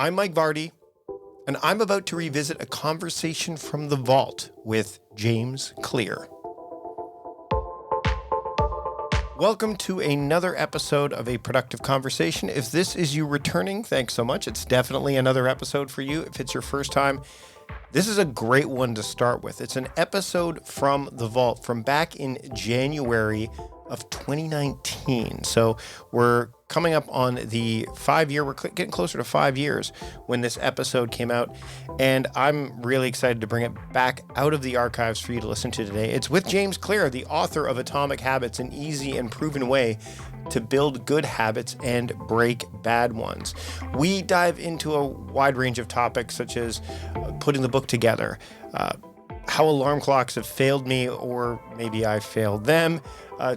I'm Mike Vardy, and I'm about to revisit a conversation from the vault with James Clear. Welcome to another episode of A Productive Conversation. If this is you returning, thanks so much. It's definitely another episode for you. If it's your first time, this is a great one to start with. It's an episode from the vault from back in January of 2019. So we're coming up on the 5 year, we're getting closer to 5 years when this episode came out. And I'm really excited to bring it back out of the archives for you to listen to today. It's with James Clear, the author of Atomic Habits, an easy and proven way to build good habits and break bad ones. We dive into a wide range of topics such as putting the book together, how alarm clocks have failed me, or maybe I failed them,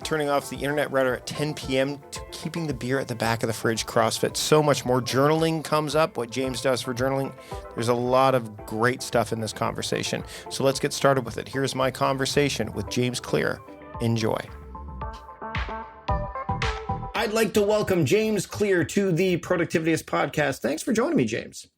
turning off the internet router at 10 p.m. to keeping the beer at the back of the fridge, CrossFit, so much more. Journaling comes up, what James does for journaling. There's a lot of great stuff in this conversation. So let's get started with it. Here's my conversation with James Clear. Enjoy. I'd like to welcome James Clear to the Productivityist podcast. Thanks for joining me, James.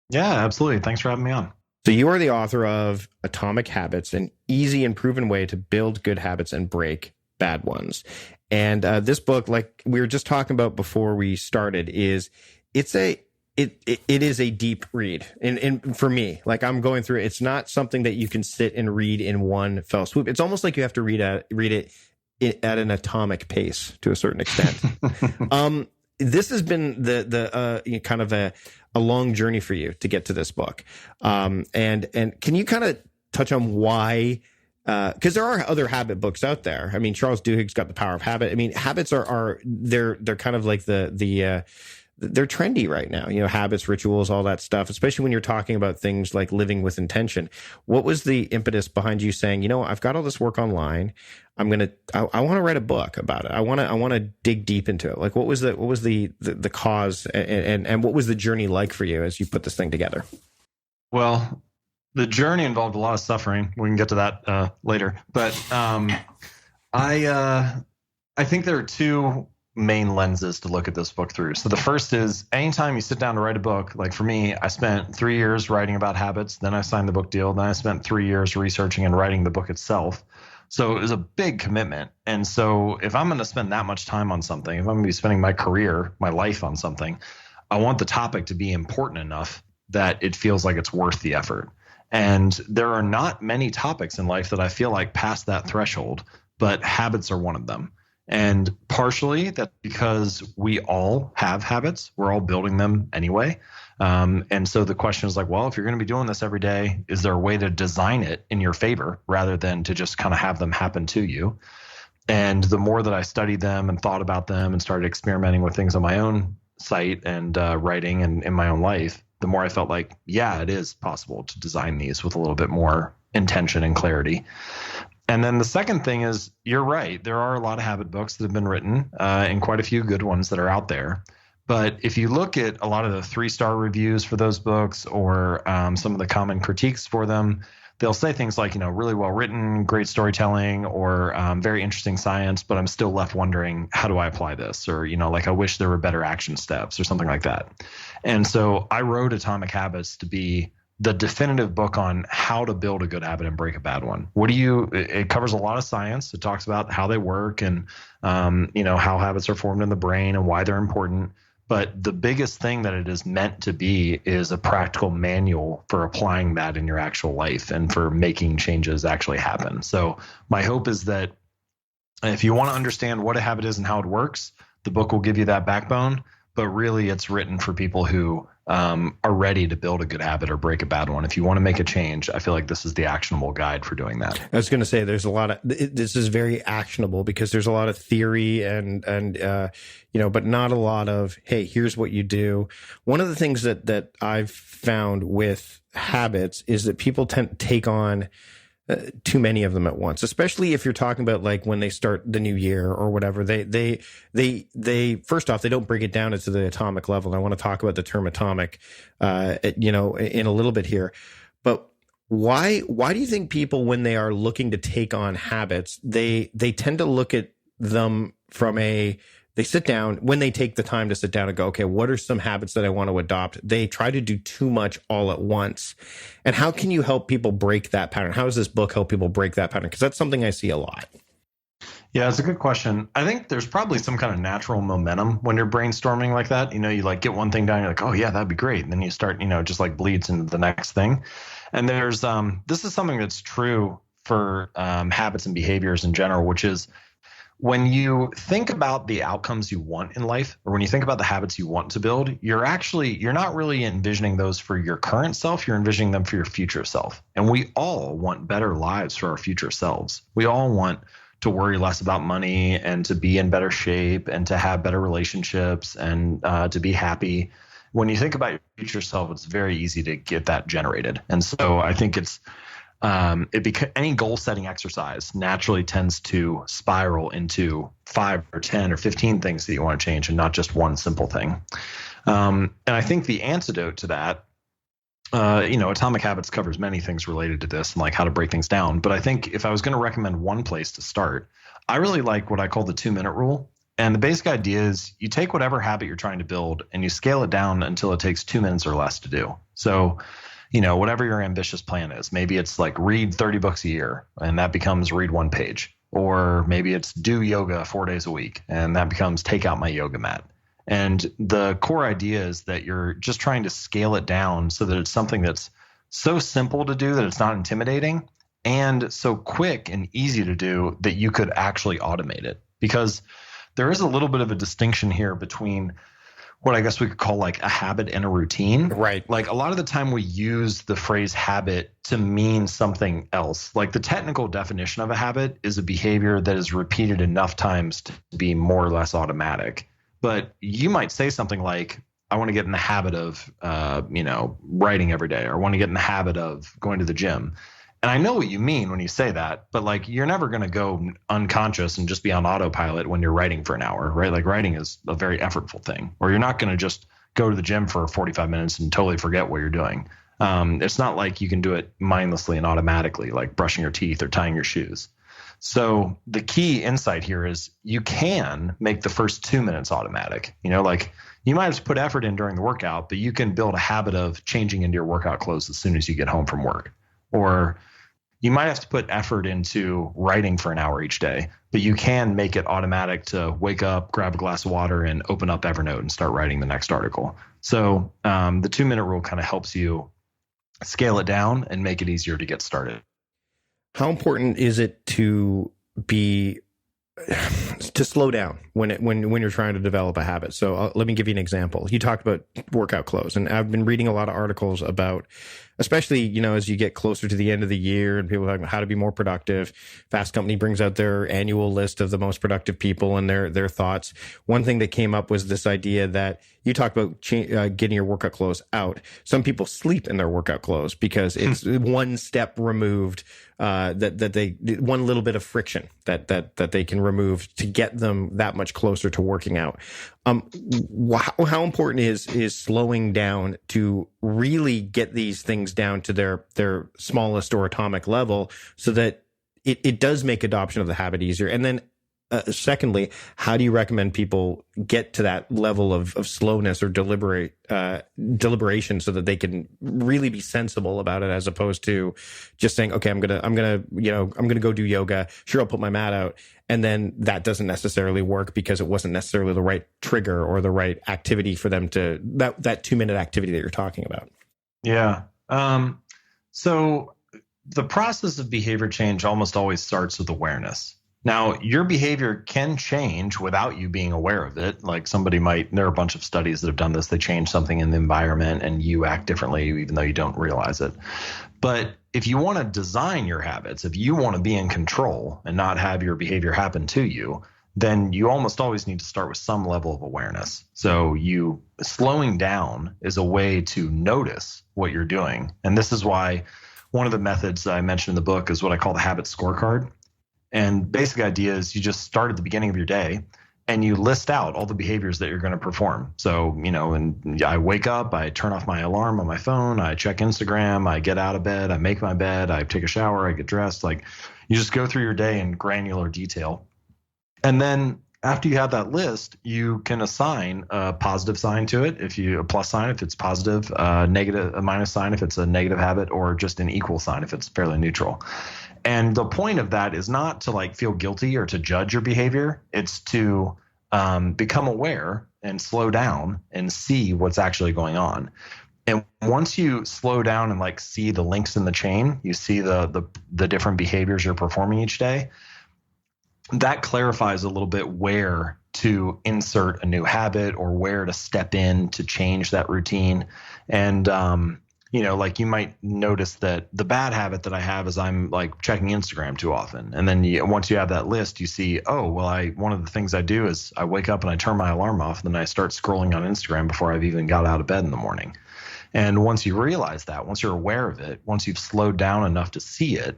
Yeah, absolutely. Thanks for having me on. So you are the author of Atomic Habits, an easy and proven way to build good habits and break bad ones. And this book, like we were just talking about before we started, it is a deep read. And for me, like I'm going through it, it's not something that you can sit and read in one fell swoop. It's almost like you have to read it at an atomic pace to a certain extent. This has been the kind of a long journey for you to get to this book. And can you kind of touch on why, because there are other habit books out there. I mean, Charles Duhigg's got The Power of Habit. I mean, habits they're kind of like they're trendy right now, habits, rituals, all that stuff, especially when you're talking about things like living with intention. What was the impetus behind you saying, I've got all this work online. I want to write a book about it. I want to dig deep into it. Like, what was the cause and what was the journey like for you as you put this thing together? Well, the journey involved a lot of suffering. We can get to that later. But I think there are two main lenses to look at this book through. So the first is anytime you sit down to write a book, like for me, I spent 3 years writing about habits. Then I signed the book deal. Then I spent 3 years researching and writing the book itself. So it was a big commitment. And so if I'm going to spend that much time on something, if I'm going to be spending my career, my life on something, I want the topic to be important enough that it feels like it's worth the effort. And there are not many topics in life that I feel like pass that threshold, but habits are one of them. And partially that's because we all have habits. We're all building them anyway. And so the question is like, well, if you're going to be doing this every day, is there a way to design it in your favor rather than to just kind of have them happen to you? And the more that I studied them and thought about them and started experimenting with things on my own site and writing and in my own life, the more I felt like, yeah, it is possible to design these with a little bit more intention and clarity. And then the second thing is, you're right. There are a lot of habit books that have been written and quite a few good ones that are out there. But if you look at a lot of the 3-star reviews for those books or some of the common critiques for them, they'll say things like, really well written, great storytelling, or very interesting science, but I'm still left wondering, how do I apply this? Or, like I wish there were better action steps or something like that. And so I wrote Atomic Habits to be the definitive book on how to build a good habit and break a bad one. It covers a lot of science. It talks about how they work and, how habits are formed in the brain and why they're important. But the biggest thing that it is meant to be is a practical manual for applying that in your actual life and for making changes actually happen. So my hope is that if you want to understand what a habit is and how it works, the book will give you that backbone. But really, it's written for people who are ready to build a good habit or break a bad one. If you want to make a change, I feel like this is the actionable guide for doing that. I was going to say there's a lot of this is very actionable because there's a lot of theory and but not a lot of, hey, here's what you do. One of the things that I've found with habits is that people tend to take on too many of them at once, especially if you're talking about like when they start the new year or whatever. They first off, they don't break it down into the atomic level. And I want to talk about the term atomic, in a little bit here. But why do you think people, when they are looking to take on habits, they tend to look at them from they sit down, when they take the time to sit down and go, okay, what are some habits that I want to adopt? They try to do too much all at once. And how can you help people break that pattern? How does this book help people break that pattern? Because that's something I see a lot. Yeah, it's a good question. I think there's probably some kind of natural momentum when you're brainstorming like that. You like get one thing done, you're like, oh yeah, that'd be great. And then you start, just like bleeds into the next thing. And there's this is something that's true for habits and behaviors in general, which is when you think about the outcomes you want in life, or when you think about the habits you want to build, you're not really envisioning those for your current self. You're envisioning them for your future self. And we all want better lives for our future selves. We all want to worry less about money and to be in better shape and to have better relationships and to be happy. When you think about your future self, it's very easy to get that generated. And so I think any goal setting exercise naturally tends to spiral into 5 or 10 or 15 things that you want to change and not just one simple thing. And I think the antidote to that, Atomic Habits covers many things related to this and like how to break things down. But I think if I was going to recommend one place to start, I really like what I call the 2-minute rule. And the basic idea is you take whatever habit you're trying to build and you scale it down until it takes 2 minutes or less to do. So whatever your ambitious plan is, maybe it's like read 30 books a year and that becomes read 1 page, or maybe it's do yoga 4 days a week and that becomes take out my yoga mat. And the core idea is that you're just trying to scale it down so that it's something that's so simple to do that it's not intimidating and so quick and easy to do that you could actually automate it. Because there is a little bit of a distinction here between what I guess we could call like a habit and a routine. Right. Like a lot of the time we use the phrase habit to mean something else. Like the technical definition of a habit is a behavior that is repeated enough times to be more or less automatic. But you might say something like, I want to get in the habit of, writing every day, or I want to get in the habit of going to the gym. And I know what you mean when you say that, but like you're never going to go unconscious and just be on autopilot when you're writing for an hour, right? Like writing is a very effortful thing, or you're not going to just go to the gym for 45 minutes and totally forget what you're doing. It's not like you can do it mindlessly and automatically, like brushing your teeth or tying your shoes. So the key insight here is you can make the first 2 minutes automatic. Like you might have to put effort in during the workout, but you can build a habit of changing into your workout clothes as soon as you get home from work. Or you might have to put effort into writing for an hour each day, but you can make it automatic to wake up, grab a glass of water, and open up Evernote and start writing the next article. So the 2-minute rule kind of helps you scale it down and make it easier to get started. How important is it to slow down when you're trying to develop a habit? So let me give you an example. You talked about workout clothes, and I've been reading a lot of articles about, especially, as you get closer to the end of the year and people talking about how to be more productive. Fast Company brings out their annual list of the most productive people and their thoughts. One thing that came up was this idea that you talked about getting your workout clothes out. Some people sleep in their workout clothes because it's one step removed, that they one little bit of friction that they can remove to get them that much closer to working out. How important is slowing down to really get these things down to their smallest or atomic level so that it does make adoption of the habit easier? And then secondly, how do you recommend people get to that level of slowness or deliberation so that they can really be sensible about it, as opposed to just saying, okay, I'm gonna go do yoga. Sure, I'll put my mat out. And then that doesn't necessarily work because it wasn't necessarily the right trigger or the right activity for them to that 2-minute activity that you're talking about. Yeah. So the process of behavior change almost always starts with awareness. Now, your behavior can change without you being aware of it. Like there are a bunch of studies that have done this. They change something in the environment and you act differently, even though you don't realize it. But if you want to design your habits, if you want to be in control and not have your behavior happen to you, then you almost always need to start with some level of awareness. So slowing down is a way to notice what you're doing. And this is why one of the methods I mentioned in the book is what I call the habit scorecard. And basic idea is you just start at the beginning of your day and you list out all the behaviors that you're going to perform. So, and I wake up, I turn off my alarm on my phone, I check Instagram, I get out of bed, I make my bed, I take a shower, I get dressed. Like you just go through your day in granular detail. And then After you have that list, you can assign a positive sign to it, a plus sign if it's positive, negative, a minus sign if it's a negative habit, or just an equal sign if it's fairly neutral. And the point of that is not to like feel guilty or to judge your behavior. It's to become aware and slow down and see what's actually going on. And once you slow down and like see the links in the chain, you see the different behaviors you're performing each day, that clarifies a little bit where to insert a new habit or where to step in to change that routine. And, like you might notice that the bad habit that I have is I'm like checking Instagram too often. And then once you have that list, you see, oh, well, one of the things I do is I wake up and I turn my alarm off, and then I start scrolling on Instagram before I've even got out of bed in the morning. And once you realize that, once you're aware of it, once you've slowed down enough to see it,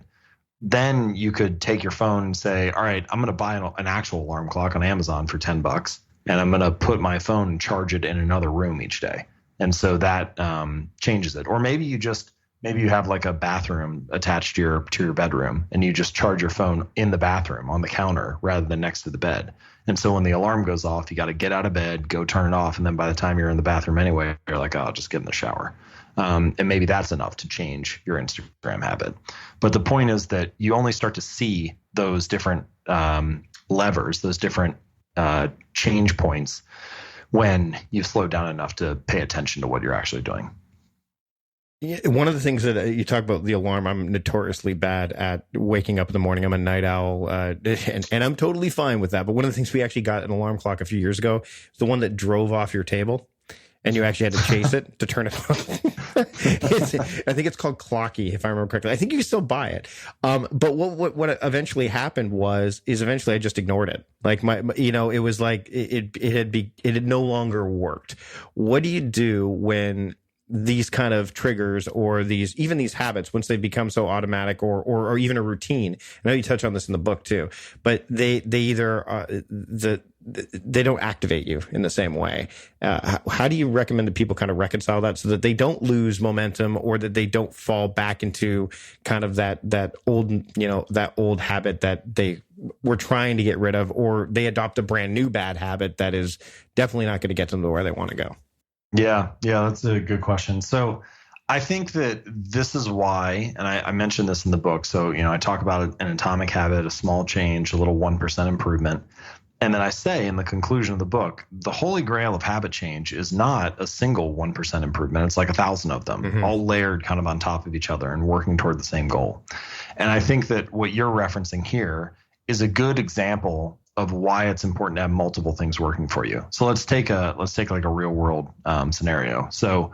then you could take your phone and say, all right, I'm going to buy an actual alarm clock on Amazon for $10, and I'm going to put my phone and charge it in another room each day. And so that changes it. Or maybe you have like a bathroom attached to your bedroom, and you just charge your phone in the bathroom on the counter rather than next to the bed. And so when the alarm goes off, you got to get out of bed, go turn it off. And then by the time you're in the bathroom anyway, you're like, oh, I'll just get in the shower. And maybe that's enough to change your Instagram habit. But the point is that you only start to see those different levers, those different change points when you've slowed down enough to pay attention to what you're actually doing. One of the things that you talk about, the alarm, I'm notoriously bad at waking up in the morning. I'm a night owl, and I'm totally fine with that. But one of the things we actually got an alarm clock a few years ago, the one that drove off your table, and you actually had to chase it to turn it off. I think it's called Clocky, if I remember correctly. I think you can still buy it. But what eventually happened is eventually I just ignored it. Like it was like it had no longer worked. What do you do when these kind of triggers or even these habits, once they become so automatic or even a routine? I know you touch on this in the book too, but they either they don't activate you in the same way. How do you recommend that people kind of reconcile that so that they don't lose momentum or that they don't fall back into kind of that old habit that they were trying to get rid of, or they adopt a brand new bad habit that is definitely not going to get them to where they want to go? Yeah, that's a good question. So I think that this is why, and I mentioned this in the book. So, I talk about an atomic habit, a small change, a little 1% improvement. And then I say in the conclusion of the book, the holy grail of habit change is not a single 1% improvement. It's like 1,000 of them, all layered kind of on top of each other and working toward the same goal. And I think that what you're referencing here is a good example of why it's important to have multiple things working for you. So let's take like a real world scenario. So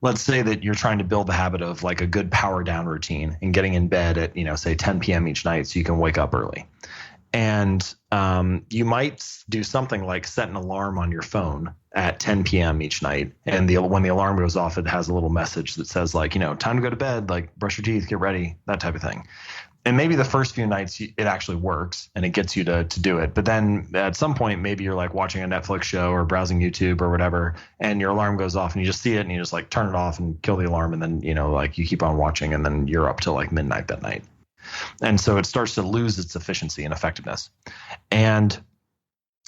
let's say that you're trying to build the habit of like a good power down routine and getting in bed at, say 10 p.m. each night so you can wake up early. And you might do something like set an alarm on your phone at 10 p.m. each night. And when the alarm goes off, it has a little message that says like, time to go to bed, like brush your teeth, get ready, that type of thing. And maybe the first few nights it actually works and it gets you to do it. But then at some point, maybe you're like watching a Netflix show or browsing YouTube or whatever, and your alarm goes off and you just see it and you just like turn it off and kill the alarm. And then, like you keep on watching and then you're up till like midnight that night. And so it starts to lose its efficiency and effectiveness. And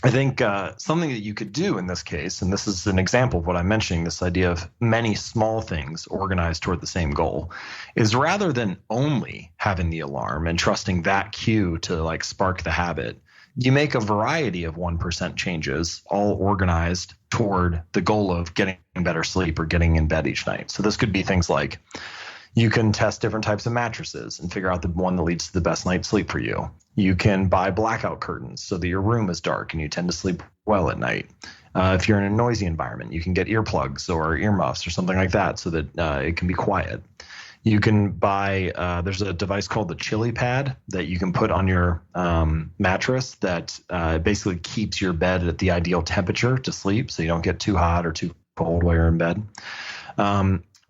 I think something that you could do in this case, and this is an example of what I'm mentioning, this idea of many small things organized toward the same goal, is rather than only having the alarm and trusting that cue to like spark the habit, you make a variety of 1% changes, all organized toward the goal of getting better sleep or getting in bed each night. So this could be things like you can test different types of mattresses and figure out the one that leads to the best night's sleep for you. You can buy blackout curtains so that your room is dark and you tend to sleep well at night. If you're in a noisy environment, you can get earplugs or earmuffs or something like that so that it can be quiet. You can buy, there's a device called the Chili Pad that you can put on your mattress that basically keeps your bed at the ideal temperature to sleep so you don't get too hot or too cold while you're in bed.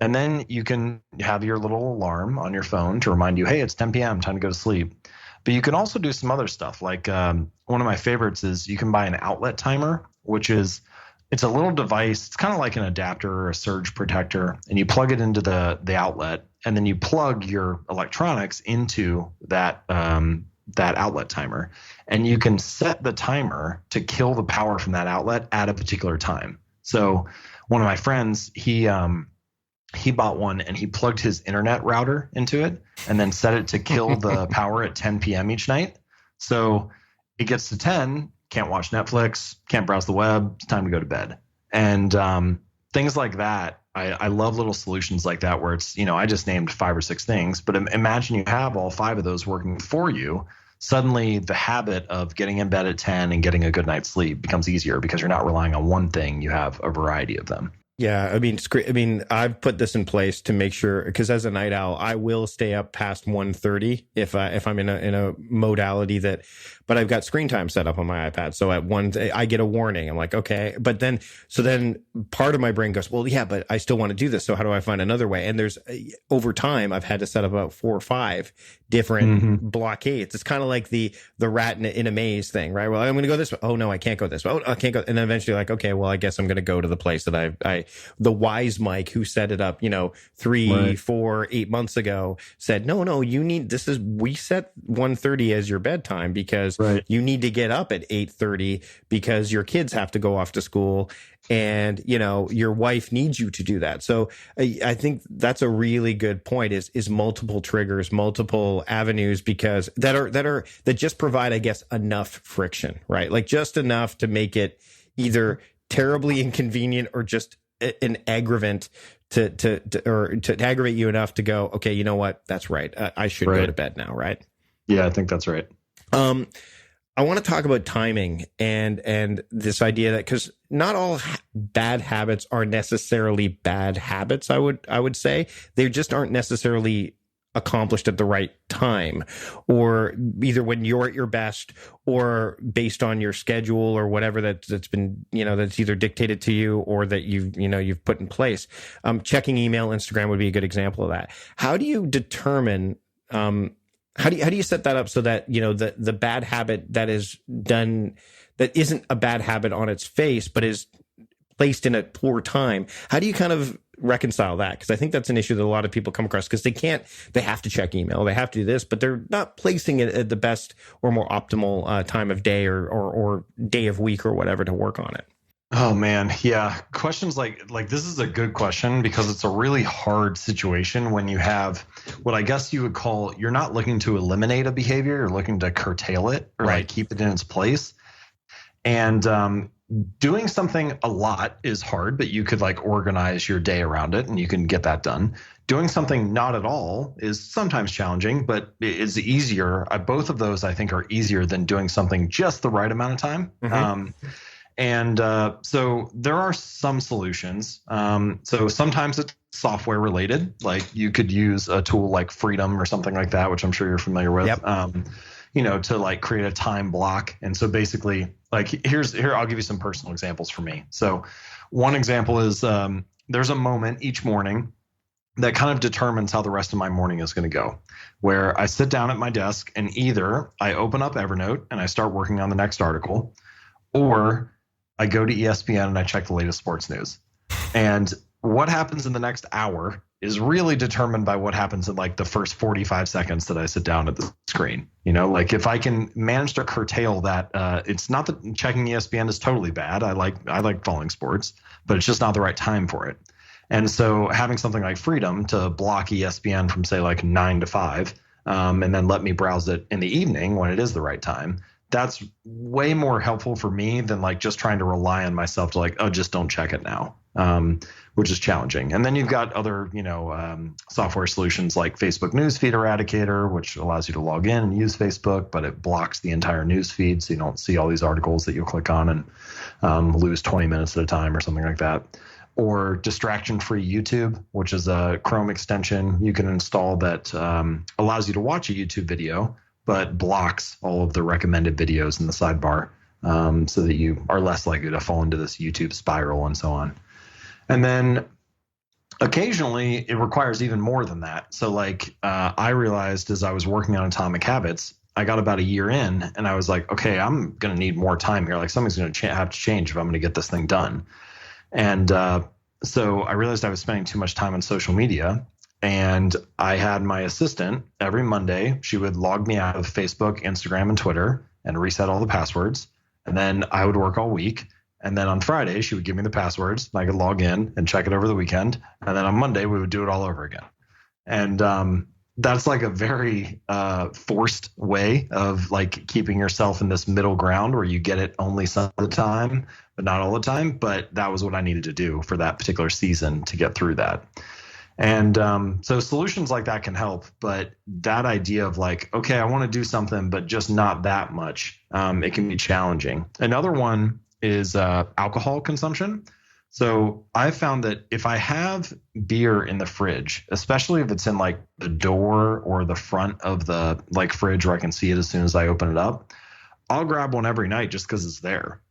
And then you can have your little alarm on your phone to remind you, hey, it's 10 p.m., time to go to sleep. But you can also do some other stuff. Like one of my favorites is you can buy an outlet timer, which is it's a little device. It's kind of like an adapter or a surge protector. And you plug it into the outlet, and then you plug your electronics into that that outlet timer, and you can set the timer to kill the power from that outlet at a particular time. So one of my friends, he bought one and he plugged his internet router into it and then set it to kill the power at 10 p.m. each night. So it gets to 10, can't watch Netflix, can't browse the web, it's time to go to bed. And things like that. I love little solutions like that where it's, I just named 5 or 6 things, but imagine you have all 5 of those working for you. Suddenly the habit of getting in bed at 10 and getting a good night's sleep becomes easier because you're not relying on one thing. You have a variety of them. Yeah, I mean, I've put this in place to make sure, because as a night owl, I will stay up past 1:30 if I'm in a modality that, but I've got screen time set up on my iPad. So at 1, I get a warning. I'm like, okay, but then part of my brain goes, well, yeah, but I still want to do this. So how do I find another way? And there's over time, I've had to set up about 4 or 5 different blockades. It's kind of like the rat in a maze thing, right? Well, I'm going to go this way. Oh no, I can't go this way. Oh, I can't go. And then eventually, like, okay, well, I guess I'm going to go to the place that the wise Mike who set it up, 3, 4, 8 months ago said, no, we set 1:30 as your bedtime because you need to get up at 8:30 because your kids have to go off to school and, your wife needs you to do that. So I think that's a really good point is multiple triggers, multiple avenues, because that just provide, I guess, enough friction, right? Like just enough to make it either terribly inconvenient or just an aggravant to aggravate you enough to go, okay, you know what? That's right. I should go to bed now. Right. Yeah, I think that's right. I want to talk about timing and this idea that, because not all bad habits are necessarily bad habits. I would say they just aren't necessarily accomplished at the right time, or either when you're at your best or based on your schedule or whatever that's been, that's either dictated to you or that you've put in place. Checking email, Instagram would be a good example of that. How do you determine, how do you set that up so that, the bad habit that is done, that isn't a bad habit on its face, but is placed in a poor time? How do you kind of reconcile that? Because I think that's an issue that a lot of people come across, because they have to check email, they have to do this, but they're not placing it at the best or more optimal time of day or day of week or whatever to work on it. Oh man, yeah. Questions like this is a good question because it's a really hard situation when you have what I guess you would call, you're not looking to eliminate a behavior, you're looking to curtail it or like keep it in its place. And doing something a lot is hard, but you could like organize your day around it and you can get that done. Doing something not at all is sometimes challenging, but it's easier. Both of those I think are easier than doing something just the right amount of time. So there are some solutions. So sometimes it's software related, like you could use a tool like Freedom or something like that, which I'm sure you're familiar with. Yep. To like create a time block. And so basically, like here, I'll give you some personal examples for me. So one example is there's a moment each morning that kind of determines how the rest of my morning is going to go, where I sit down at my desk and either I open up Evernote and I start working on the next article, or I go to ESPN and I check the latest sports news. And what happens in the next hour is really determined by what happens in like the first 45 seconds that I sit down at the screen. Like if I can manage to curtail that, it's not that checking ESPN is totally bad. I like following sports, but it's just not the right time for it. And so having something like Freedom to block ESPN from say like 9 to 5, and then let me browse it in the evening when it is the right time, that's way more helpful for me than like just trying to rely on myself to like, oh, just don't check it now, which is challenging. And then you've got other, software solutions like Facebook Newsfeed Eradicator, which allows you to log in and use Facebook, but it blocks the entire news feed, so you don't see all these articles that you'll click on and lose 20 minutes at a time or something like that. Or distraction-free YouTube, which is a Chrome extension you can install that allows you to watch a YouTube video, but blocks all of the recommended videos in the sidebar, so that you are less likely to fall into this YouTube spiral and so on. And then occasionally it requires even more than that. So like I realized as I was working on Atomic Habits, I got about a year in and I was like, okay, I'm going to need more time here. Like something's going to have to change if I'm going to get this thing done. And so I realized I was spending too much time on social media. And I had my assistant every Monday. She would log me out of Facebook, Instagram, and Twitter and reset all the passwords. And then I would work all week. And then on Friday, she would give me the passwords. And I could log in and check it over the weekend. And then on Monday, we would do it all over again. And that's like a very forced way of like keeping yourself in this middle ground where you get it only some of the time, but not all the time. But that was what I needed to do for that particular season to get through that. And so solutions like that can help, but that idea of like, okay, I want to do something, but just not that much, it can be challenging. Another one is alcohol consumption. So I found that if I have beer in the fridge, especially if it's in like the door or the front of the like fridge where I can see it as soon as I open it up, I'll grab one every night just because it's there.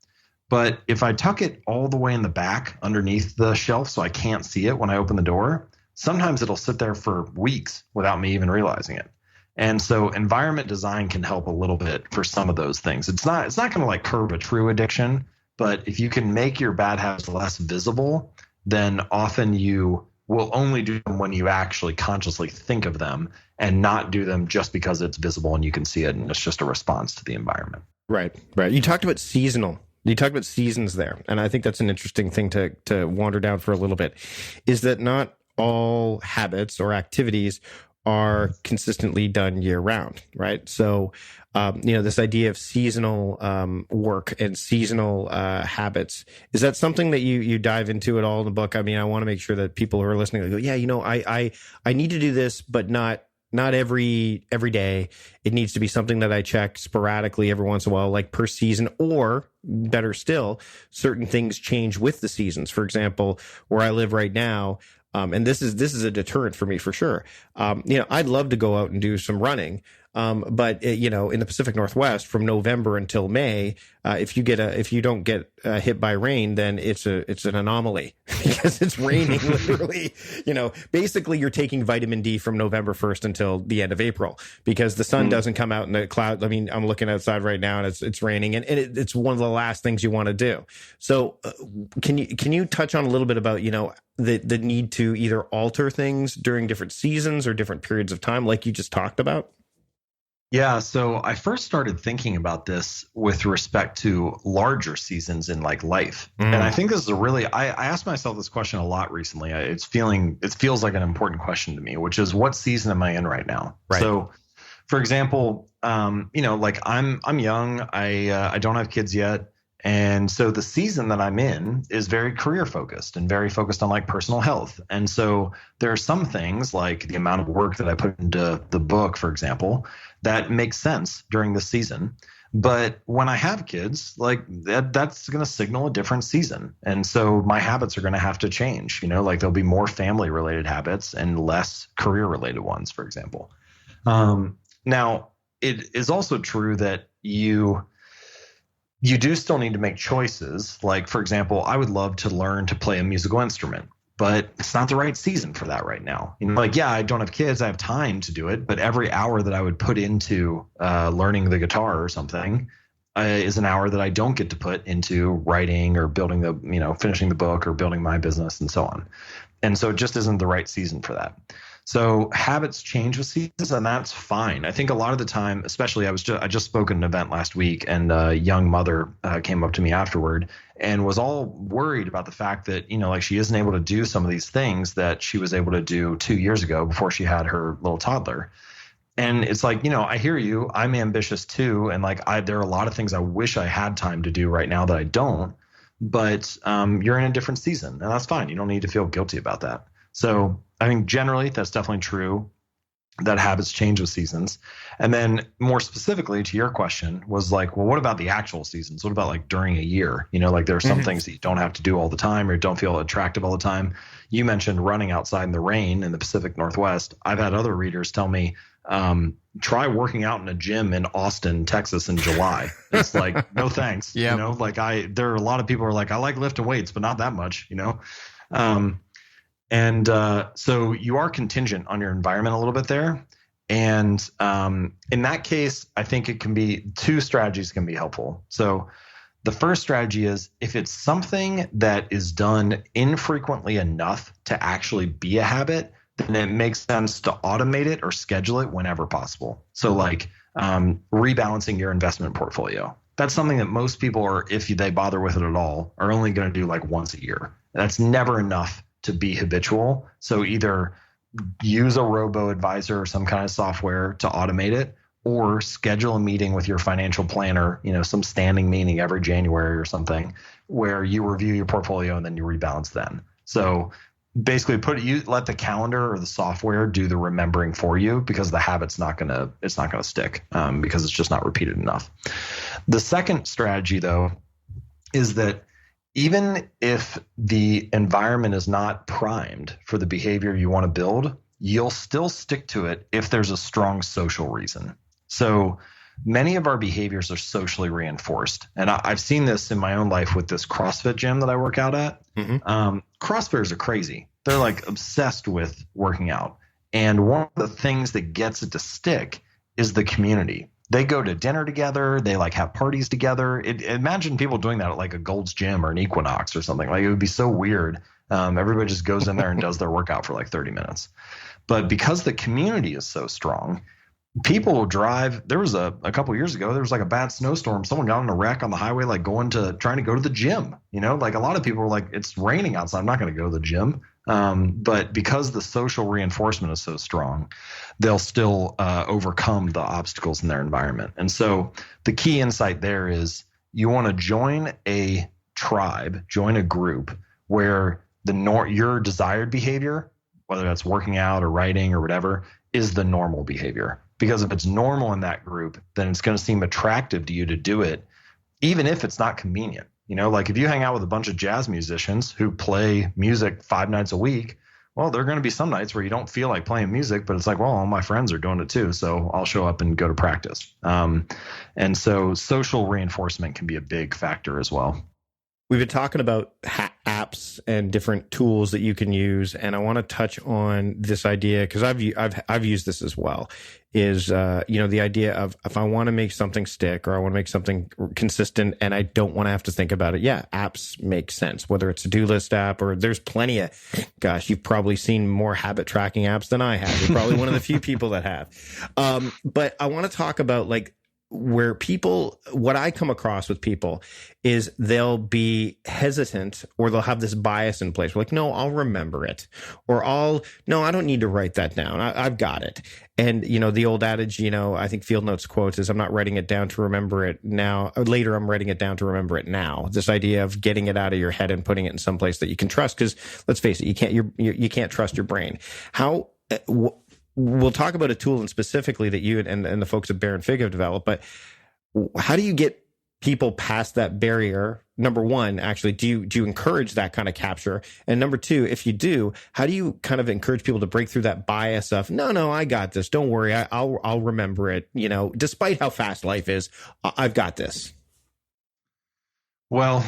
But if I tuck it all the way in the back underneath the shelf so I can't see it when I open the door, sometimes it'll sit there for weeks without me even realizing it. And so environment design can help a little bit for some of those things. It's not going to like curb a true addiction, but if you can make your bad habits less visible, then often you will only do them when you actually consciously think of them and not do them just because it's visible and you can see it and it's just a response to the environment. Right. You talked about seasonal. You talked about seasons there, and I think that's an interesting thing to wander down for a little bit. Is that not all habits or activities are consistently done year round, right? So, this idea of seasonal work and seasonal habits, is that something that you dive into at all in the book? I mean, I want to make sure that people who are listening go, yeah, I need to do this, but not every day. It needs to be something that I check sporadically every once in a while, like per season, or better still, certain things change with the seasons. For example, where I live right now, and this is a deterrent for me for sure. I'd love to go out and do some running. But in the Pacific Northwest from November until May, if you don't get hit by rain, then it's an anomaly because it's raining literally. Basically you're taking vitamin D from November 1st until the end of April because the sun doesn't come out in the cloud. I mean, I'm looking outside right now and it's raining and it's one of the last things you want to do. So can you touch on a little bit about, the need to either alter things during different seasons or different periods of time, like you just talked about? Yeah, so I first started thinking about this with respect to larger seasons in like life. And I think this is I asked myself this question a lot recently. It feels like an important question to me, which is what season am I in right now? Right. So for example, like I'm young, I don't have kids yet. And so the season that I'm in is very career focused and very focused on like personal health. And so there are some things like the amount of work that I put into the book, for example, that makes sense during the season. But when I have kids, like that's going to signal a different season. And so my habits are going to have to change, like there'll be more family related habits and less career related ones, for example. Now, it is also true that you do still need to make choices. Like, for example, I would love to learn to play a musical instrument, but it's not the right season for that right now. Yeah, I don't have kids. I have time to do it. But every hour that I would put into learning the guitar or something is an hour that I don't get to put into writing or building finishing the book or building my business and so on. And so it just isn't the right season for that. So habits change with seasons, and that's fine. I think a lot of the time, especially I just spoke at an event last week, and a young mother came up to me afterward and was all worried about the fact that, like she isn't able to do some of these things that she was able to do 2 years ago before she had her little toddler. And it's like, I hear you. I'm ambitious too, and like there are a lot of things I wish I had time to do right now that I don't. But you're in a different season, and that's fine. You don't need to feel guilty about that. So I think generally that's definitely true that habits change with seasons. And then more specifically to your question was like, well, what about the actual seasons? What about like during a year? Like there are some things that you don't have to do all the time or don't feel attractive all the time. You mentioned running outside in the rain in the Pacific Northwest. I've had other readers tell me, try working out in a gym in Austin, Texas in July. It's like, no thanks. Yeah. There are a lot of people who are like, I like lifting weights, but not that much, so you are contingent on your environment a little bit there. And in that case, I think it can be two strategies can be helpful. So the first strategy is if it's something that is done infrequently enough to actually be a habit, then it makes sense to automate it or schedule it whenever possible. So like rebalancing your investment portfolio. That's something that most people are, if they bother with it at all, are only going to do like once a year. That's never enough to be habitual. So either use a robo advisor or some kind of software to automate it, or schedule a meeting with your financial planner, some standing meeting every January or something, where you review your portfolio and then you rebalance then. So basically let the calendar or the software do the remembering for you, because the habit's not gonna stick, because it's just not repeated enough. The second strategy though is that even if the environment is not primed for the behavior you want to build, you'll still stick to it if there's a strong social reason. So many of our behaviors are socially reinforced. And I've seen this in my own life with this CrossFit gym that I work out at. Mm-hmm. CrossFitters are crazy. They're like obsessed with working out. And one of the things that gets it to stick is the community. They go to dinner together. They like have parties together. Imagine people doing that at like a Gold's Gym or an Equinox or something. Like, it would be so weird. Everybody just goes in there and does their workout for like 30 minutes. But because the community is so strong, people will drive. There was a couple of years ago, there was like a bad snowstorm. Someone got in a wreck on the highway, like trying to go to the gym. Like a lot of people were like, it's raining outside, I'm not going to go to the gym. But because the social reinforcement is so strong, they'll still overcome the obstacles in their environment. And so the key insight there is you want to join a tribe, join a group where your desired behavior, whether that's working out or writing or whatever, is the normal behavior. Because if it's normal in that group, then it's going to seem attractive to you to do it, even if it's not convenient. Like if you hang out with a bunch of jazz musicians who play music 5 nights a week, well, there are going to be some nights where you don't feel like playing music, but it's like, well, all my friends are doing it too, so I'll show up and go to practice. And so social reinforcement can be a big factor as well. We've been talking about apps and different tools that you can use, and I want to touch on this idea because I've used this as well. Is the idea of, if I want to make something stick or I want to make something consistent and I don't want to have to think about it, apps make sense. Whether it's a to-do list app or there's plenty of, you've probably seen more habit tracking apps than I have. You're probably one of the few people that have. But I want to talk about what I come across with people is they'll be hesitant or they'll have this bias in place. We're like, no, I'll remember it. Or no, I don't need to write that down. I've got it. And, the old adage, I think Field Notes quotes is, I'm not writing it down to remember it now. Later, I'm writing it down to remember it now. This idea of getting it out of your head and putting it in some place that you can trust. Because let's face it, you can't trust your brain. We'll talk about a tool and specifically that you and the folks at Baronfig have developed, but how do you get people past that barrier? Number one, actually, do you encourage that kind of capture? And number two, if you do, how do you kind of encourage people to break through that bias of, no, I got this. Don't worry. I'll remember it. Despite how fast life is, I've got this. Well,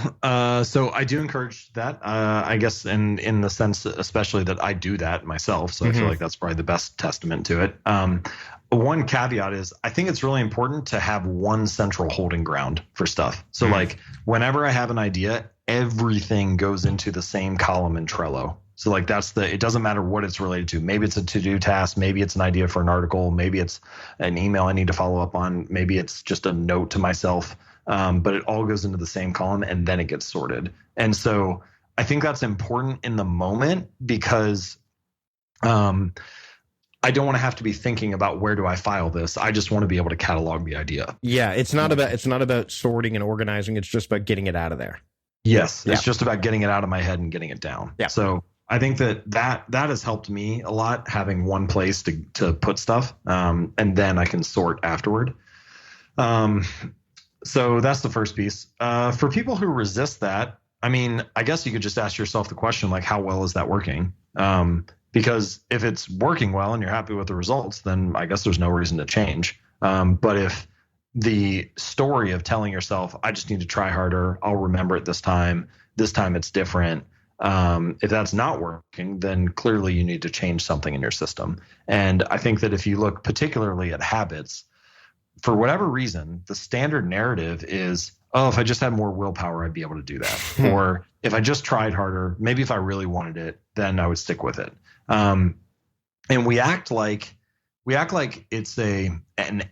so I do encourage that, I guess, in the sense, especially that I do that myself. So I feel like that's probably the best testament to it. One caveat is I think it's really important to have one central holding ground for stuff. So like whenever I have an idea, everything goes into the same column in Trello. So like it doesn't matter what it's related to. Maybe it's a to-do task. Maybe it's an idea for an article. Maybe it's an email I need to follow up on. Maybe it's just a note to myself. But it all goes into the same column and then it gets sorted. And so I think that's important in the moment because I don't want to have to be thinking about where do I file this. I just want to be able to catalog the idea. Yeah, it's not about sorting and organizing. It's just about getting it out of there. Yes, it's just about getting it out of my head and getting it down. Yeah. So I think that has helped me a lot, having one place to put stuff, and then I can sort afterward. So that's the first piece. For people who resist that, I mean, I guess you could just ask yourself the question, like, how well is that working? Because if it's working well and you're happy with the results, then I guess there's no reason to change. But if the story of telling yourself, I just need to try harder, I'll remember it this time it's different. If that's not working, then clearly you need to change something in your system. And I think that if you look particularly at habits, for whatever reason, the standard narrative is, oh, if I just had more willpower, I'd be able to do that. Or if I just tried harder, maybe if I really wanted it, then I would stick with it. and we act like it's an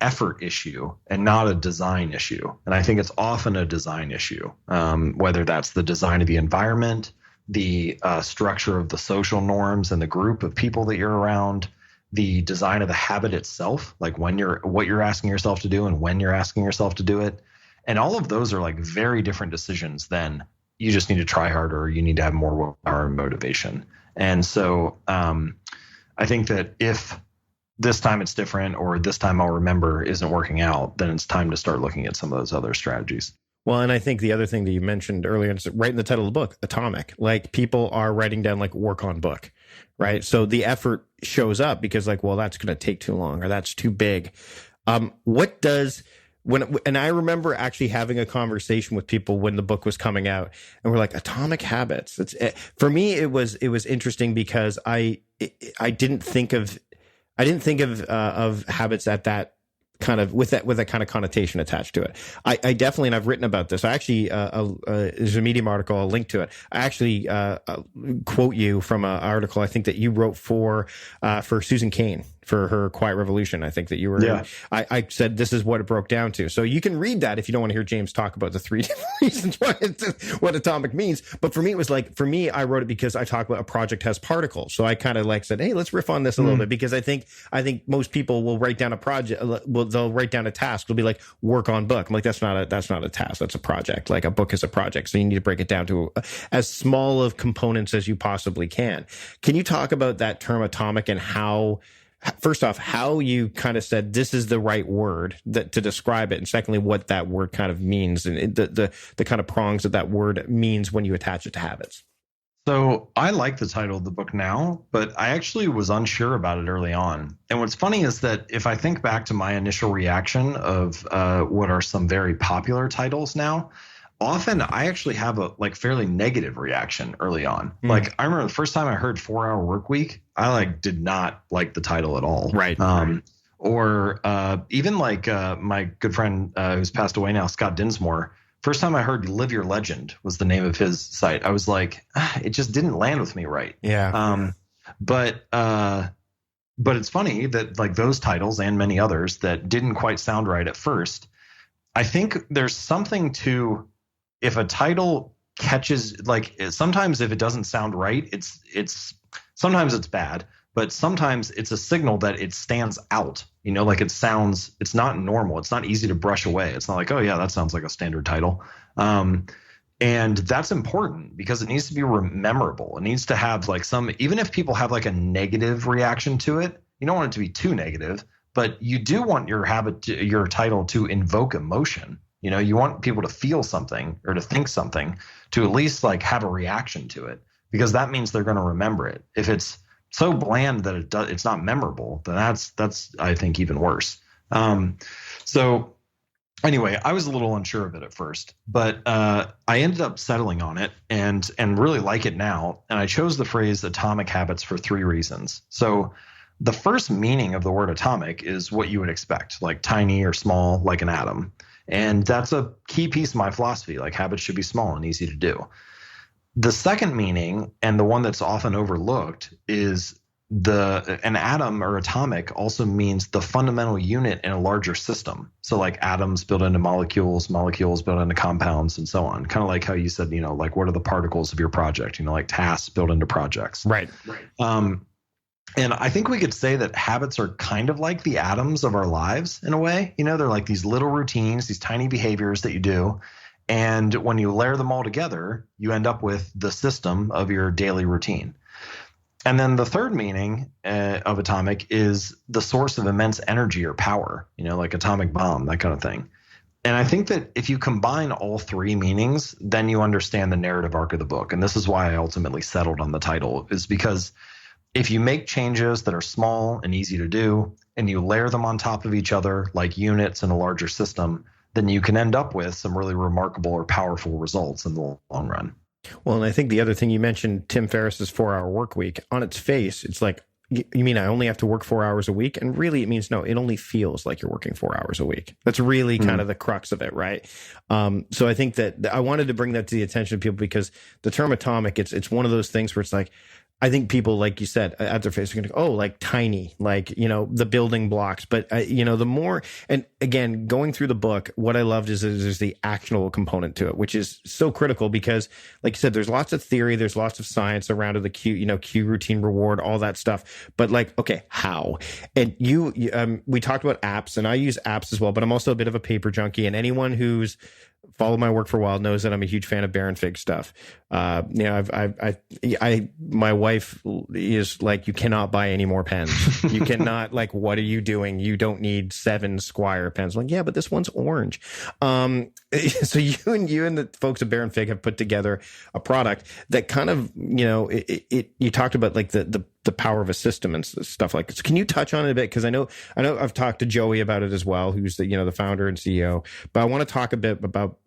effort issue and not a design issue. And I think it's often a design issue, whether that's the design of the environment, the structure of the social norms and the group of people that you're around, the design of the habit itself, like what you're asking yourself to do and when you're asking yourself to do it. And all of those are like very different decisions than you just need to try harder, or you need to have more willpower and motivation. And so I think that if this time it's different, or this time I'll remember isn't working out, then it's time to start looking at some of those other strategies. Well, and I think the other thing that you mentioned earlier, it's right in the title of the book, atomic. Like people are writing down like work on book, right? So the effort shows up because like, well, that's going to take too long or that's too big. What does and I remember actually having a conversation with people when the book was coming out, and we're like, Atomic Habits. For me, it was interesting because I didn't think of habits at that kind of with that kind of connotation attached to it. I definitely, and I've written about this. I actually there's a Medium article. I'll link to it. I actually quote you from an article I think that you wrote for Susan Cain for her Quiet Revolution. I think that you were. Yeah. I said this is what it broke down to. So you can read that if you don't want to hear James talk about the 3 different reasons what atomic means. But for me, it was like, I wrote it because I talk about a project has particles. So I kind of like said, hey, let's riff on this a little bit, because I think most people will write down a project. They'll write down a task. They'll be like, work on book. I'm like, that's not a task. That's a project. Like a book is a project. So you need to break it down to as small of components as you possibly can. Can you talk about that term atomic and how, first off, how you kind of said this is the right word to describe it, and secondly, what that word kind of means and the kind of prongs that word means when you attach it to habits? So I like the title of the book now, but I actually was unsure about it early on. And what's funny is that if I think back to my initial reaction of what are some very popular titles now, often I actually have a fairly negative reaction early on. Like I remember the first time I heard 4 Hour Work Week, I did not like the title at all. Right. Or even my good friend who's passed away now, Scott Dinsmore. First time I heard Live Your Legend was the name of his site. I was like, it just didn't land with me right. Yeah. But it's funny that those titles and many others that didn't quite sound right at first, I think there's something to, if a title catches, sometimes if it doesn't sound right, it's sometimes it's bad, but sometimes it's a signal that it stands out. It's not normal. It's not easy to brush away. It's not like, oh yeah, that sounds like a standard title. And that's important because it needs to be memorable. It needs to have even if people have a negative reaction to it, you don't want it to be too negative, but you do want your title to invoke emotion. You want people to feel something or to think something, to at least have a reaction to it, because that means they're going to remember it. If it's so bland that it's not memorable, then that's I think even worse. So anyway, I was a little unsure of it at first, but I ended up settling on it and really like it now. And I chose the phrase atomic habits for 3 reasons. So the first meaning of the word atomic is what you would expect, like tiny or small, like an atom. And that's a key piece of my philosophy. Habits should be small and easy to do. The second meaning, and the one that's often overlooked, is an atom or atomic also means the fundamental unit in a larger system. So atoms built into molecules, molecules built into compounds, and so on. Kind of like how you said, what are the particles of your project? Tasks built into projects. Right. And I think we could say that habits are kind of like the atoms of our lives in a way. They're like these little routines, these tiny behaviors that you do. And when you layer them all together, you end up with the system of your daily routine. And then the third meaning of atomic is the source of immense energy or power, like atomic bomb, that kind of thing. And I think that if you combine all 3 meanings, then you understand the narrative arc of the book. And this is why I ultimately settled on the title, is because if you make changes that are small and easy to do, and you layer them on top of each other like units in a larger system, then you can end up with some really remarkable or powerful results in the long run. Well, and I think the other thing you mentioned, Tim Ferriss's 4 Hour Work Week, on its face, it's like, you mean I only have to work 4 hours a week? And really it means no, it only feels like you're working 4 hours a week. That's really kind of the crux of it, right? So I think that I wanted to bring that to the attention of people, because the term atomic, it's one of those things where it's like, I think people, like you said, at their face are going to go, oh, like tiny, like, the building blocks. But, the more, and again, going through the book, what I loved is there's the actionable component to it, which is so critical because, like you said, there's lots of theory, there's lots of science around the cue, routine, reward, all that stuff. But like, okay, how? And we talked about apps, and I use apps as well, but I'm also a bit of a paper junkie. And anyone who's followed my work for a while knows that I'm a huge fan of Baronfig stuff. My wife is like, you cannot buy any more pens. You cannot, like, what are you doing? You don't need 7 Squire pens. I'm like, yeah, but this one's orange. So you and the folks at Baronfig have put together a product that kind of, you talked about like the power of a system and stuff like this. Can you touch on it a bit? Because I know I've talked to Joey about it as well, who's the founder and CEO. But I want to talk a bit about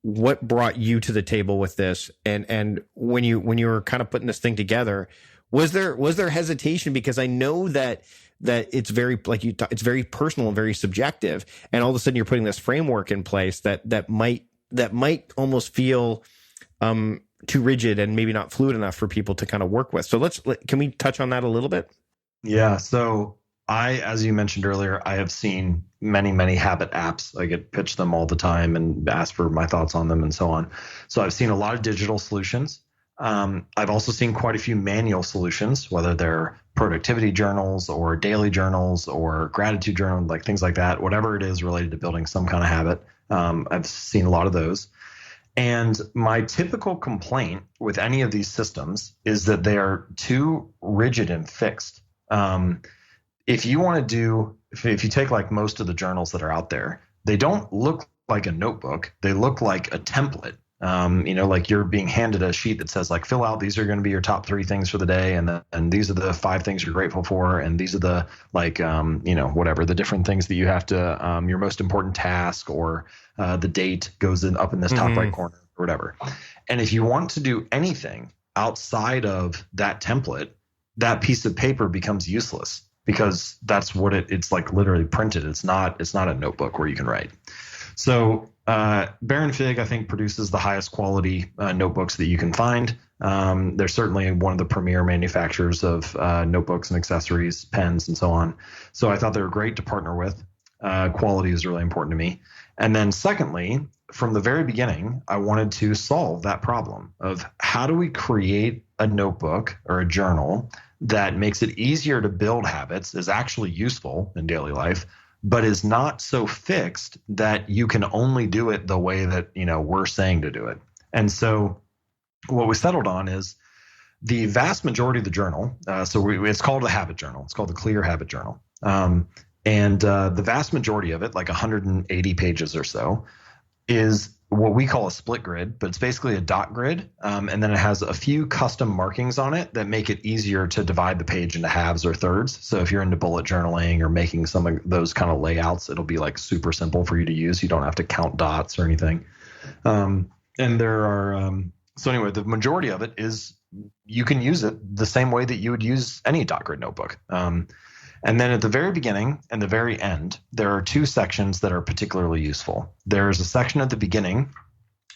what brought you to the table with this, and when you were kind of putting this thing together, was there hesitation? Because I know that it's very, like it's very personal and very subjective, and all of a sudden you're putting this framework in place that might almost feel too rigid and maybe not fluid enough for people to kind of work with. So can we touch on that a little bit? Yeah. So as you mentioned earlier, I have seen many, many habit apps. I get pitched them all the time and asked for my thoughts on them and so on. So I've seen a lot of digital solutions. I've also seen quite a few manual solutions, whether they're productivity journals or daily journals or gratitude journal, like things like that, whatever it is related to building some kind of habit. I've seen a lot of those. And my typical complaint with any of these systems is that they are too rigid and fixed. If you take like most of the journals that are out there, they don't look like a notebook. They look like a template. Like you're being handed a sheet that says like, fill out, these are going to be your top 3 things for the day. And these are the 5 things you're grateful for. And these are the whatever, the different things that you have to, your most important task, or the date goes up in this top right corner or whatever. And if you want to do anything outside of that template, that piece of paper becomes useless, because that's what it's like, literally printed. It's not a notebook where you can write. So Baronfig, I think, produces the highest quality notebooks that you can find. They're certainly one of the premier manufacturers of notebooks and accessories, pens, and so on. So I thought they were great to partner with. Quality is really important to me. And then secondly, from the very beginning, I wanted to solve that problem of how do we create a notebook or a journal that makes it easier to build habits, is actually useful in daily life, but is not so fixed that you can only do it the way that, we're saying to do it. And so what we settled on is the vast majority of the journal. It's called a habit journal. It's called the Clear Habit Journal. The vast majority of it, like 180 pages or so, is what we call a split grid, but it's basically a dot grid. And then it has a few custom markings on it that make it easier to divide the page into halves or thirds. So if you're into bullet journaling or making some of those kind of layouts, it'll be like super simple for you to use. You don't have to count dots or anything. And there are, so anyway, the majority of it is you can use it the same way that you would use any dot grid notebook. And then at the very beginning and the very end, there are 2 sections that are particularly useful. There's a section at the beginning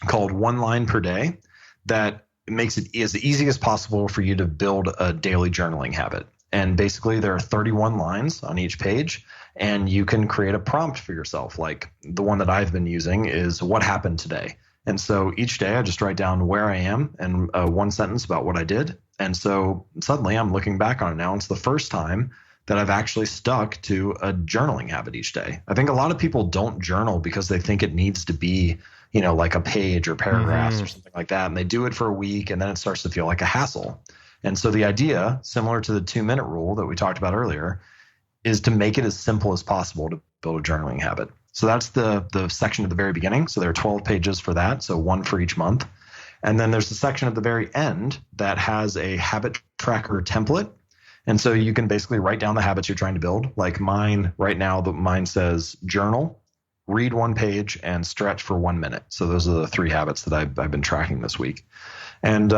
called 1 line per day that makes it as easy as possible for you to build a daily journaling habit. And basically there are 31 lines on each page, and you can create a prompt for yourself. Like the one that I've been using is what happened today. And so each day I just write down where I am and 1 sentence about what I did. And so suddenly I'm looking back on it now. It's the first time that I've actually stuck to a journaling habit each day. I think a lot of people don't journal because they think it needs to be, like a page or paragraphs or something like that. And they do it for a week, and then it starts to feel like a hassle. And so the idea, similar to the 2-minute rule that we talked about earlier, is to make it as simple as possible to build a journaling habit. So that's the section at the very beginning. So there are 12 pages for that. So 1 for each month. And then there's a section at the very end that has a habit tracker template. And so you can basically write down the habits you're trying to build. Like mine right now, mine says journal, read 1 page, and stretch for 1 minute. So those are the 3 habits that I've been tracking this week. And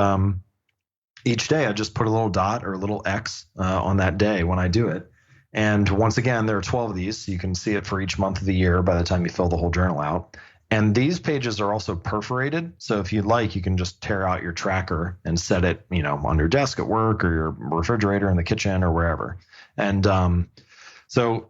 each day I just put a little dot or a little X on that day when I do it. And once again, there are 12 of these. So you can see it for each month of the year by the time you fill the whole journal out. And these pages are also perforated. So if you'd like, you can just tear out your tracker and set it, on your desk at work or your refrigerator in the kitchen or wherever. And so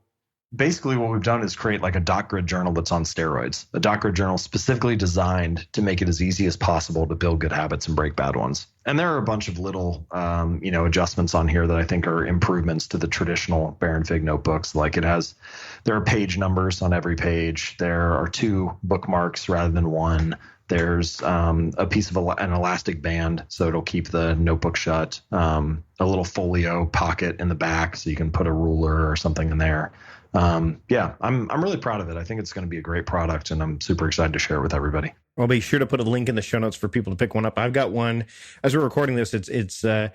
basically what we've done is create like a dot grid journal that's on steroids, a dot grid journal specifically designed to make it as easy as possible to build good habits and break bad ones. And there are a bunch of little, adjustments on here that I think are improvements to the traditional Baronfig notebooks. Like there are page numbers on every page. There are 2 bookmarks rather than 1. There's a piece of an elastic band, so it'll keep the notebook shut. A little folio pocket in the back, so you can put a ruler or something in there. I'm really proud of it. I think it's going to be a great product, and I'm super excited to share it with everybody. I'll be sure to put a link in the show notes for people to pick one up. I've got one. As we're recording this, they're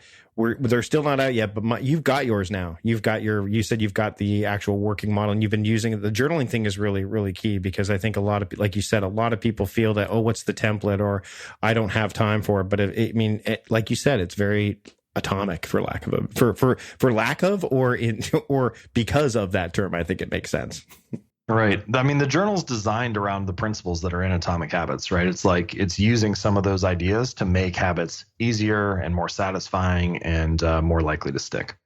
still not out yet, but you've got yours now. You said you've got the actual working model, and you've been using it. The journaling thing is really, really key, because I think like you said, a lot of people feel that, what's the template, or I don't have time for it. But like you said, it's very atomic, for lack of, or because of that term. I think it makes sense. Right. I mean, the journal's designed around the principles that are in Atomic Habits, right? It's like it's using some of those ideas to make habits easier and more satisfying and more likely to stick.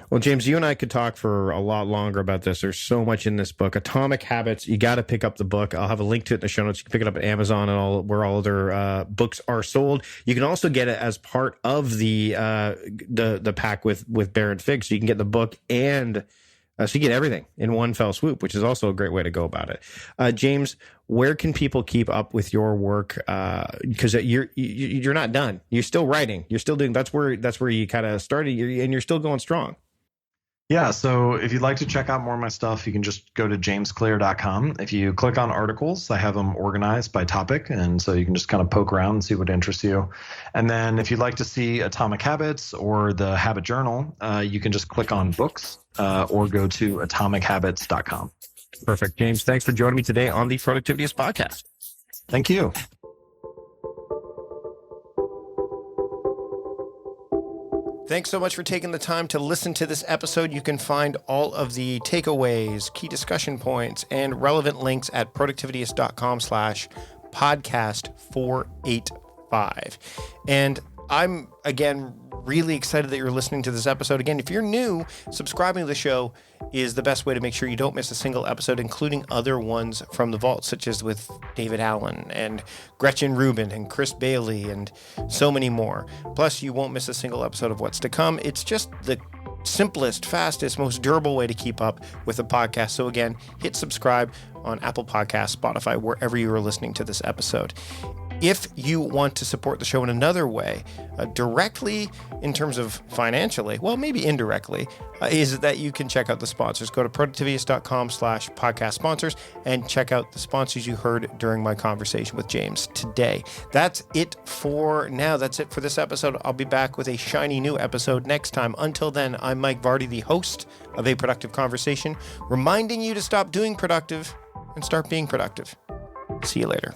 Well, James, you and I could talk for a lot longer about this. There's so much in this book. Atomic Habits, you got to pick up the book. I'll have a link to it in the show notes. You can pick it up at Amazon and where all other books are sold. You can also get it as part of the pack with Baronfig, so you can get the book and so you get everything in one fell swoop, which is also a great way to go about it. James, where can people keep up with your work? Because you're not done. You're still writing. You're still doing. That's where you kind of started, and you're still going strong. Yeah, so if you'd like to check out more of my stuff, you can just go to jamesclear.com. If you click on articles, I have them organized by topic, and so you can just kind of poke around and see what interests you. And then if you'd like to see Atomic Habits or the Habit Journal, you can just click on books or go to atomichabits.com. Perfect. James, thanks for joining me today on the Productivityist podcast. Thank you. Thanks so much for taking the time to listen to this episode. You can find all of the takeaways, key discussion points, and relevant links at productivityist.com/podcast485. And I'm, again, really excited that you're listening to this episode. Again, if you're new, subscribing to the show is the best way to make sure you don't miss a single episode, including other ones from the vault, such as with David Allen and Gretchen Rubin and Chris Bailey and so many more. Plus, you won't miss a single episode of what's to come. It's just the simplest, fastest, most durable way to keep up with the podcast. So again, hit subscribe on Apple Podcasts, Spotify, wherever you are listening to this episode. If you want to support the show in another way, directly in terms of financially, well, maybe indirectly, is that you can check out the sponsors. Go to productivityist.com/podcast sponsors and check out the sponsors you heard during my conversation with James today. That's it for now. That's it for this episode. I'll be back with a shiny new episode next time. Until then, I'm Mike Vardy, the host of A Productive Conversation, reminding you to stop doing productive and start being productive. See you later.